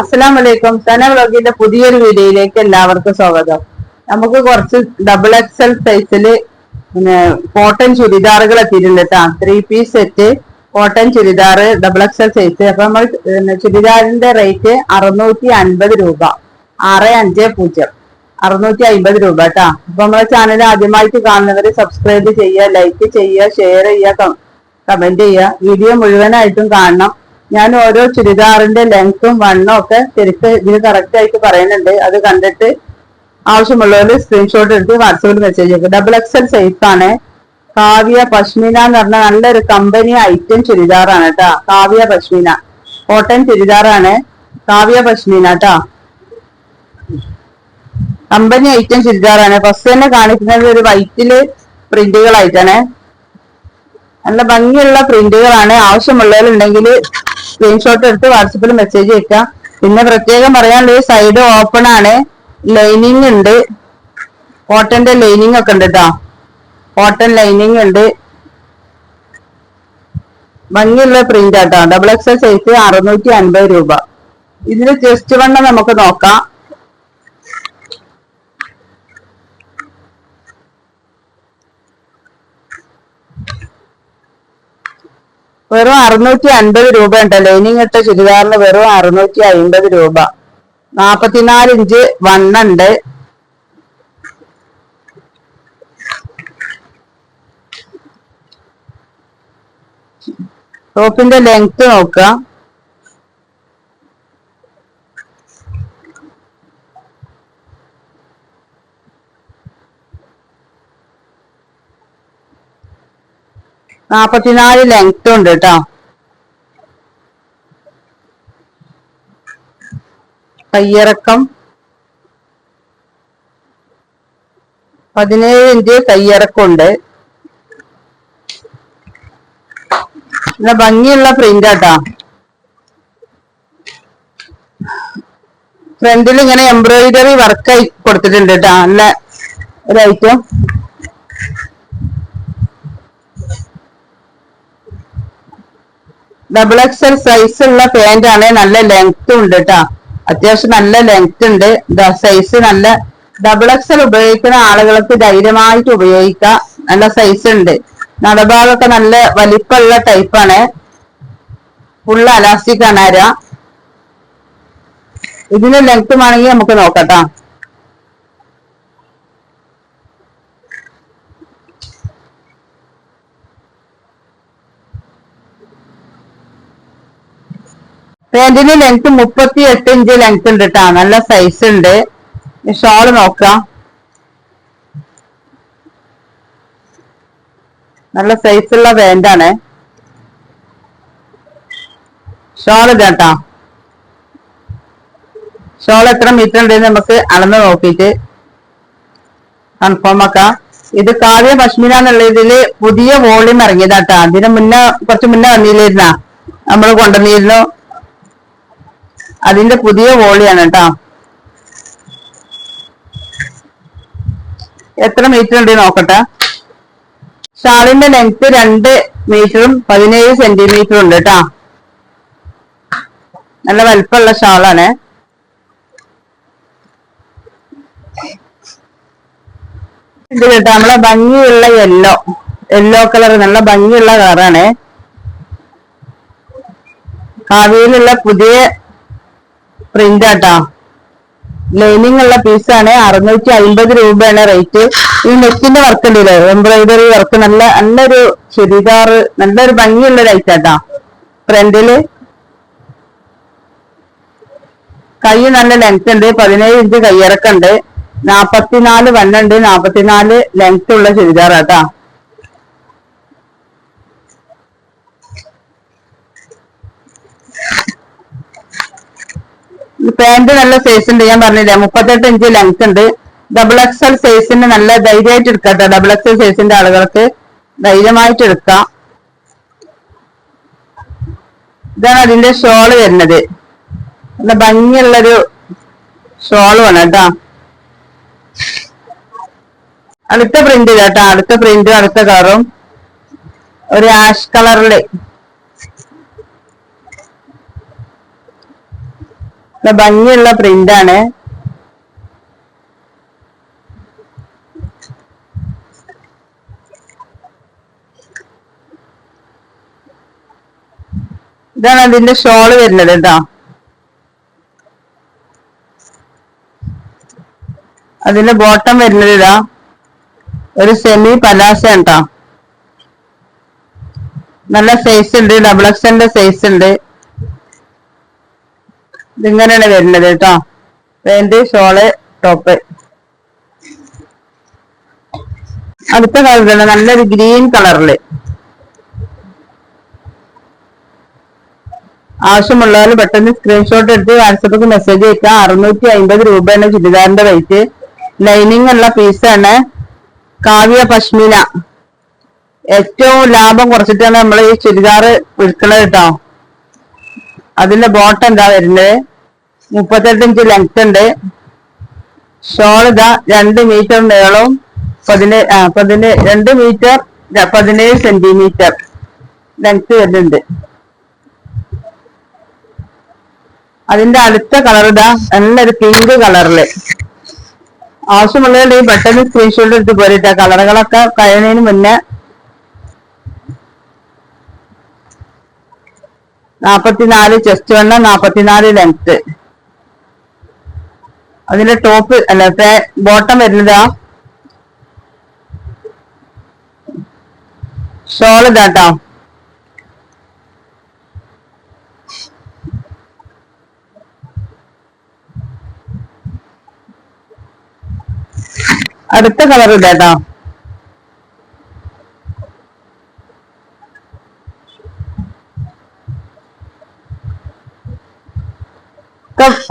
അസ്സലാമു അലൈക്കും. സന വ്ലോഗിന്റെ പുതിയൊരു വീഡിയോയിലേക്ക് എല്ലാവർക്കും സ്വാഗതം. നമുക്ക് കുറച്ച് ഡബിൾ എക്സൽ സൈസില് കോട്ടൺ ചുരിദാറുകൾ എത്തിയിട്ടുണ്ട് കേട്ടോ. 3 piece set cotton churidar double XL size. അപ്പൊ നമ്മൾ ചുരിദാറിന്റെ റേറ്റ് 650 രൂപ. 650 650 രൂപ കേട്ടോ. അപ്പൊ നമ്മളെ ചാനൽ ആദ്യമായിട്ട് കാണുന്നവര് സബ്സ്ക്രൈബ് ചെയ്യുക, ലൈക്ക് ചെയ്യുക, ഷെയർ ചെയ്യുക, കമന്റ് ചെയ്യുക. വീഡിയോ മുഴുവനായിട്ടും കാണണം. ഞാൻ ഓരോ ചുരിദാറിന്റെ ലെങ്ത്തും വണ്ണും ഒക്കെ ശരിക്ക് ഇതിന് കറക്റ്റ് ആയിട്ട് പറയുന്നുണ്ട്. അത് കണ്ടിട്ട് ആവശ്യമുള്ളവര് സ്ക്രീൻഷോട്ട് എടുത്ത് വാട്സാപ്പിൽ മെസ്സേജ് ചെയ്യും. ഡബിൾ എക്സൽ സൈസ് ആണ്. കാവ്യ പശ്മീന എന്ന് പറഞ്ഞ നല്ലൊരു കമ്പനി ഐറ്റം ചുരിദാറാണ് കേട്ടോ. കാവ്യ പശ്മീന കോട്ടൺ ചുരിദാറാണ്. കാവ്യ പശ്മീന കേട്ടോ, കമ്പനി ഐറ്റം ചുരിദാറാണ്. ഫസ്റ്റ് തന്നെ കാണിക്കുന്നത് ഒരു വൈറ്റില് പ്രിന്റുകളായിട്ടാണ്. നല്ല ഭംഗിയുള്ള പ്രിന്റുകളാണ്. ആവശ്യമുള്ളവരുണ്ടെങ്കിൽ സ്ക്രീൻഷോട്ട് എടുത്ത് വാട്സപ്പിൽ മെസ്സേജ് അയക്കാം. പിന്നെ പ്രത്യേകം പറയാനുള്ളത് സൈഡ് ഓപ്പൺ ആണ്, ലൈനിങ് ഉണ്ട്, കോട്ടന്റെ ലൈനിങ് ഒക്കെ ഉണ്ട് കേട്ടോ. കോട്ടൺ ലൈനിങ് ഉണ്ട്, ഭംഗിയുള്ള പ്രിന്റ് ആട്ടോ. ഡബിൾ എക്സൽ സൈസ് 650 രൂപ. ഇതിന് ചെസ്റ്റ് വണ്ണം നമുക്ക് നോക്കാം. വെറും 650 രൂപ ഉണ്ട്. ലൈനിങ് ഇട്ട ചുരിദാറിന് വെറും 650 രൂപ. 44 ഇഞ്ച് വണ്ണുണ്ട്. ടോപ്പിന്റെ ലെങ്ത് നോക്കുക. നാപ്പത്തിനാല് ലെങ്ത് ഉണ്ട് കേട്ടോ. കയ്യിറക്കം 17 ഇഞ്ച് കയ്യിറക്കമുണ്ട്. നല്ല ഭംഗിയുള്ള പ്രിന്റ് ആട്ടോ. ഫ്രണ്ടിൽ ഇങ്ങനെ എംബ്രോയിഡറി വർക്ക് കൊടുത്തിട്ടുണ്ട് കേട്ടോ. നല്ല ഒരു ഐറ്റം. ഡബിൾ എക്സൽ സൈസ് ഉള്ള പാന്റ് ആണ്. നല്ല ലെങ്ത് ഉണ്ട് കേട്ടോ. അത്യാവശ്യം നല്ല ലെങ്ത് ഉണ്ട്. സൈസ് നല്ല ഡബിൾ എക്സൽ ഉപയോഗിക്കുന്ന ആളുകൾക്ക് ധൈര്യമായിട്ട് ഉപയോഗിക്കാം. നല്ല സൈസ് ഉണ്ട്. നടഭാഗമൊക്കെ നല്ല വലിപ്പമുള്ള ടൈപ്പാണ്. ഫുള്ള് അലാസ്റ്റിക് ആണ് അര. ഇതിന് ലെങ്ത് ആണെങ്കിൽ നമുക്ക് നോക്കട്ടോ. പാന്റിന് ലെങ്ത് 38 ഇഞ്ച് ലെങ്ത് ഉണ്ട് കേട്ടോ. നല്ല സൈസ് ഉണ്ട്. ഷോള് നോക്കാം. നല്ല സൈസുള്ള പാന്റാണ്. ഷോൾ ഇതാട്ടോ. ഷോൾ എത്ര മീറ്റർ ഉണ്ടെന്ന് നമുക്ക് അളന്ന് നോക്കിയിട്ട് കൺഫേം ആക്കാം. ഇത് കാവ്യ പശ്മീന എന്നുള്ള ഇതില് പുതിയ വോളിയം ഇറങ്ങിയതാട്ടോ. അതിന് മുന്നേ കുറച്ച് മുന്നേ വന്നില്ലായിരുന്ന നമ്മൾ കൊണ്ടുവന്നിരുന്നു. അതിന്റെ പുതിയ വോളിയാണ് കേട്ടോ. എത്ര മീറ്റർ ഉണ്ട് നോക്കട്ടെ. ഷാളിന്റെ ലെങ്ത് 2 മീറ്ററും 17 സെന്റിമീറ്ററും ഉണ്ട് കേട്ടോ. നല്ല വലുപ്പമുള്ള ഷാളാണ്. ഇത് കേട്ടോ നമ്മളെ ഭംഗിയുള്ള യെല്ലോ കളർ, നല്ല ഭംഗിയുള്ള കളറാണ്. കാവ്യയിലുള്ള പുതിയ പ്രിന്റ് ആട്ടോ. ലൈനിങ് ഉള്ള പീസാണ്. 650 രൂപയാണ് റേറ്റ്. ഈ നെക്കിന്റെ വർക്ക് ഉണ്ടല്ലോ, എംബ്രോയിഡറി വർക്ക്, നല്ലൊരു ചുരിദാർ, നല്ലൊരു ഭംഗിയുള്ള ഒരു ഐറ്റാട്ടോ. ഫ്രണ്ടില് കൈ നല്ല ലെങ്ത് ഉണ്ട്. 17 ഇഞ്ച് കയ്യിറക്കുണ്ട്. 44 വണ്ണുണ്ട്. 44 ലെങ്ത് ഉള്ള ചുരിദാറാട്ടോ. പാന്റ് നല്ല സൈസ് ഉണ്ട്. ഞാൻ പറഞ്ഞില്ലേ 38 ഇഞ്ച് ലെങ്ത് ഉണ്ട്. ഡബിൾ എക്സൽ സൈസിന് നല്ല ധൈര്യമായിട്ട് എടുക്കാം. ഡബിൾ എക്സൽ സൈസിന്റെ ആളുകൾക്ക് ധൈര്യമായിട്ട് എടുക്കാം. ഇതാണ് അതിന്റെ ഷോള് വരുന്നത്. നല്ല ഭംഗിയുള്ളൊരു ഷോളുമാണ് കേട്ടോ. അടുത്ത പ്രിന്റ് കേട്ടോ. അടുത്ത പ്രിന്റും അടുത്ത കളറും ഒരു ആഷ് കളറില് ഭംഗിയുള്ള പ്രിന്റ് ആണ്. ഇതാണ് അതിന്റെ ഷോള് വരുന്നത് കേട്ടോ. അതിന്റെ ബോട്ടം വരുന്നത് ഇതാ ഒരു സെമി പലാസ കേട്ടോ. നല്ല സൈസ് ഉണ്ട്, ഡബിൾ എക്സലിന്റെ സൈസ് ഉണ്ട്. ഇതിങ്ങനെയാണ് വരുന്നത് കേട്ടോ. Pant, shawl, top. അടുത്ത കളർ നല്ലൊരു ഗ്രീൻ കളറില്. ആവശ്യമുള്ളവർ പെട്ടെന്ന് സ്ക്രീൻഷോട്ട് എടുത്ത് വാട്സപ്പിക്ക് മെസ്സേജ് അയക്കാം. 650 രൂപയാണ് ചുരിദാറിന്റെ റേറ്റ്. ലൈനിങ് ഉള്ള പീസാണ്. കാവ്യ പശ്മിന. ഏറ്റവും ലാഭം കുറച്ചിട്ടാണ് നമ്മൾ ഈ ചുരിദാർ വിൽക്കുന്നത് കേട്ടോ. അതിന്റെ ബോട്ടം എന്താ വരുന്നത് 38 ഇഞ്ച് ലെങ്ത് ഉണ്ട്. ഷോൾ ഇതാ 2 മീറ്റർ നീളവും 2 മീറ്റർ 17 സെന്റിമീറ്റർ ലെങ്ത് വരുന്നുണ്ട്. അതിന്റെ അടുത്ത കളർ ഇതാ നല്ലൊരു പിങ്ക് കളറില്. ആവശ്യമുള്ളവരുടെ പെട്ടെന്ന് സ്ക്രീൻഷോട്ട് എടുത്ത് പോരിട്ട. കളറുകളൊക്കെ കഴിയുന്നതിന് മുന്നേ 44 ചെസ്റ്റ് വണ്ണം, 44 ലെങ്ത്. അതിന്റെ ടോപ്പ് അല്ല ബോട്ടം വരുന്നതാ ഷോൾ ഇതാട്ടോ. അടുത്ത കളർ ഇതാട്ടോ.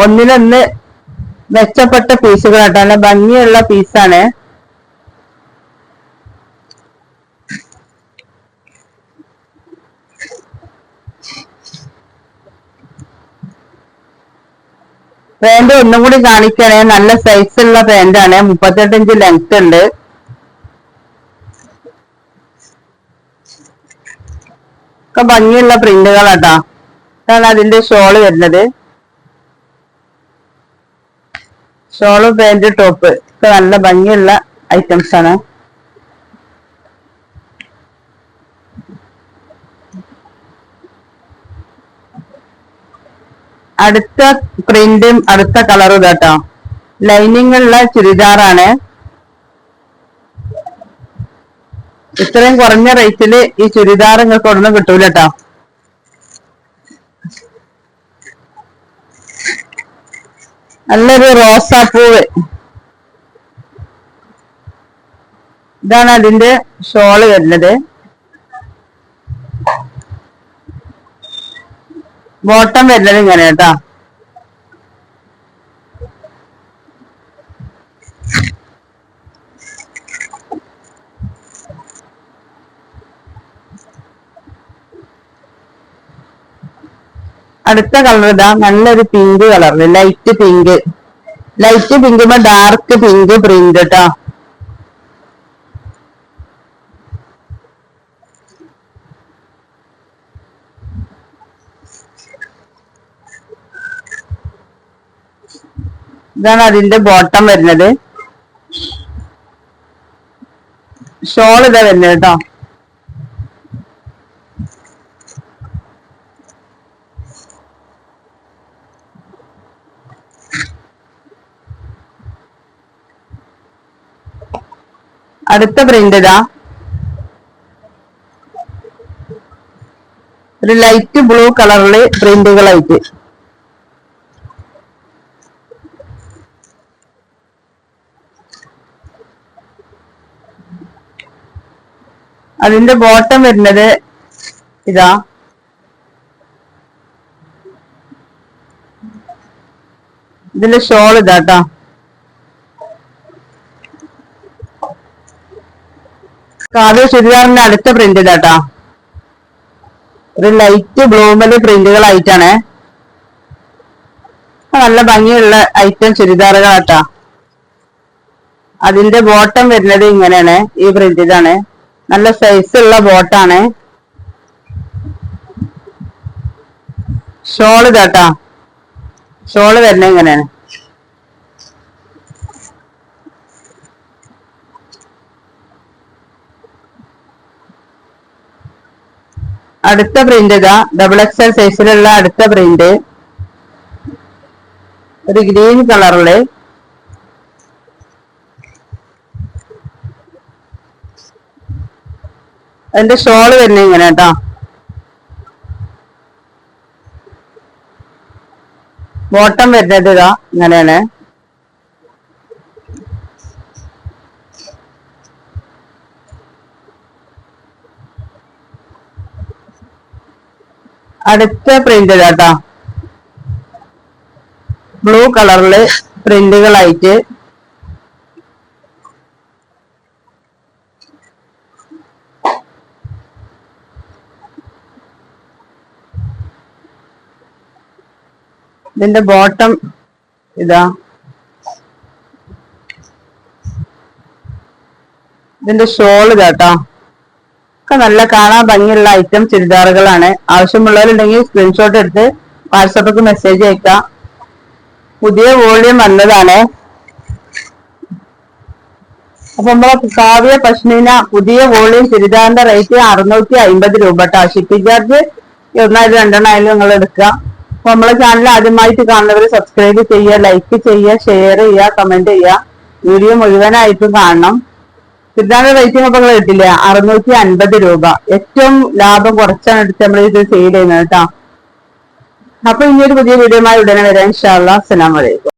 ഒന്നിനൊന്ന് മെച്ചപ്പെട്ട പീസുകളാട്ടോ. നല്ല ഭംഗിയുള്ള പീസാണ്. പാന്റ് ഒന്നും കൂടി കാണിക്കണേ. നല്ല സൈസ് ഉള്ള പാന്റാണ്. 38 ഇഞ്ച് ലെങ്ത് ഉണ്ട്. ഒക്കെ ഭംഗിയുള്ള പ്രിന്റുകളാട്ടോ. ഇതാണ് അതിന്റെ ഷോള് വരുന്നത്. ഷോള്, പാന്റ്, ടോപ്പ് ഒക്കെ നല്ല ഭംഗിയുള്ള ഐറ്റംസ് ആണ്. അടുത്ത പ്രിന്റും അടുത്ത കളറും ഇതാട്ടോ. ലൈനിങ് ഉള്ള ചുരിദാറാണ്. ഇത്രയും കുറഞ്ഞ റേറ്റില് ഈ ചുരിദാർ നിങ്ങൾക്ക് ഒന്നും കിട്ടൂല കേട്ടോ. നല്ലൊരു റോസാപ്പൂവ്. ഇതാണ് അതിന്റെ ഷോള് വരുന്നത്. ബോട്ടം വരുന്നത് ഇങ്ങനെ കേട്ടോ. അടുത്ത കളർ ഇതാ നല്ലൊരു പിങ്ക് കളറില്. Light pink. ലൈറ്റ് പിങ്കുമ്പോ ഡാർക്ക് പിങ്ക് പ്രിന്റ് കേട്ടോ. ഇതാണ് അതിന്റെ ബോട്ടം വരുന്നത്. ഷോൾ ഇതാ വരുന്നത് കേട്ടോ. അടുത്ത പ്രിന്റ് ഇതാ ഒരു ലൈറ്റ് ബ്ലൂ കളറില് പ്രിന്റുകളായിട്ട്. അതിന്റെ ബോട്ടം വരുന്നത് ഇതാ. ഇതിന്റെ ഷോൾ ഇതാട്ടോ. കാവ്യ ചുരിദാറിന്റെ അടുത്ത പ്രിന്റ് ഇതാട്ടോ. ഒരു ലൈറ്റ് ബ്ലൂമല് പ്രിന്റുകളായിട്ടാണ്. നല്ല ഭംഗിയുള്ള ഐറ്റം ചുരിദാറുകളാട്ടാ. അതിന്റെ ബോട്ടം വരുന്നത് ഇങ്ങനെയാണ്. ഈ പ്രിന്റിലാണ്. നല്ല സൈസ് ഉള്ള ബോട്ടാണ്. ഷോൾ ഇതാട്ടാ. ഷോള് വരുന്നത് ഇങ്ങനെയാണ്. അടുത്ത പ്രിന്റ് ഇതാ ഡബിൾ എക്സൽ സൈസിലുള്ള അടുത്ത പ്രിന്റ് ഒരു ഗ്രീൻ കളറില് അതിന്റെ ഷോള് വരുന്നത് ഇങ്ങനെ കേട്ടോ. ബോട്ടം വരുന്നത് ഇതാ ഇങ്ങനെയാണ്. അടുത്ത പ്രിന്റ് ഇതാട്ടോ ബ്ലൂ കളറില് പ്രിന്റുകളായിട്ട് ഇതിന്റെ ബോട്ടം ഇതാ. ഇതിന്റെ ഷോൾ ഇതാട്ടോ. ഒക്കെ നല്ല കാണാൻ ഭംഗിയുള്ള ഐറ്റം ചുരിദാറുകളാണ്. ആവശ്യമുള്ളവരുണ്ടെങ്കിൽ സ്ക്രീൻഷോട്ട് എടുത്ത് വാട്സപ്പിക്ക് മെസ്സേജ് അയക്കാം. പുതിയ വോള്യൂം വന്നതാണ്. അപ്പൊ നമ്മളെ കാവ്യ പശ്മീന പുതിയ വോള്യൂം ചുരിദാറിന്റെ റേറ്റ് 650 രൂപ കേട്ടോ. ഷിപ്പിംഗ് ചാർജ് 1 2 നിങ്ങൾ എടുക്കുക. അപ്പൊ നമ്മളെ ചാനൽ ആദ്യമായിട്ട് കാണുന്നവർ സബ്സ്ക്രൈബ് ചെയ്യുക, ലൈക്ക് ചെയ്യുക, ഷെയർ ചെയ്യുക, കമന്റ് ചെയ്യുക. വീഡിയോ മുഴുവനായിട്ടും കാണണം. ചുരിദാറിന്റെ റേറ്റിംഗ് അപ്പൊ നിങ്ങൾ കിട്ടില്ല 650 രൂപ. ഏറ്റവും ലാഭം കുറച്ചാണ് എടുത്ത് നമ്മൾ ഇത് സെയിൽ ചെയ്യുന്നത് കേട്ടോ. അപ്പൊ ഇനിയൊരു പുതിയ വീഡിയോയുമായി ഉടനെ വരാം. ഇൻഷാ അല്ലാഹ്. അസ്സലാമു അലൈക്കും.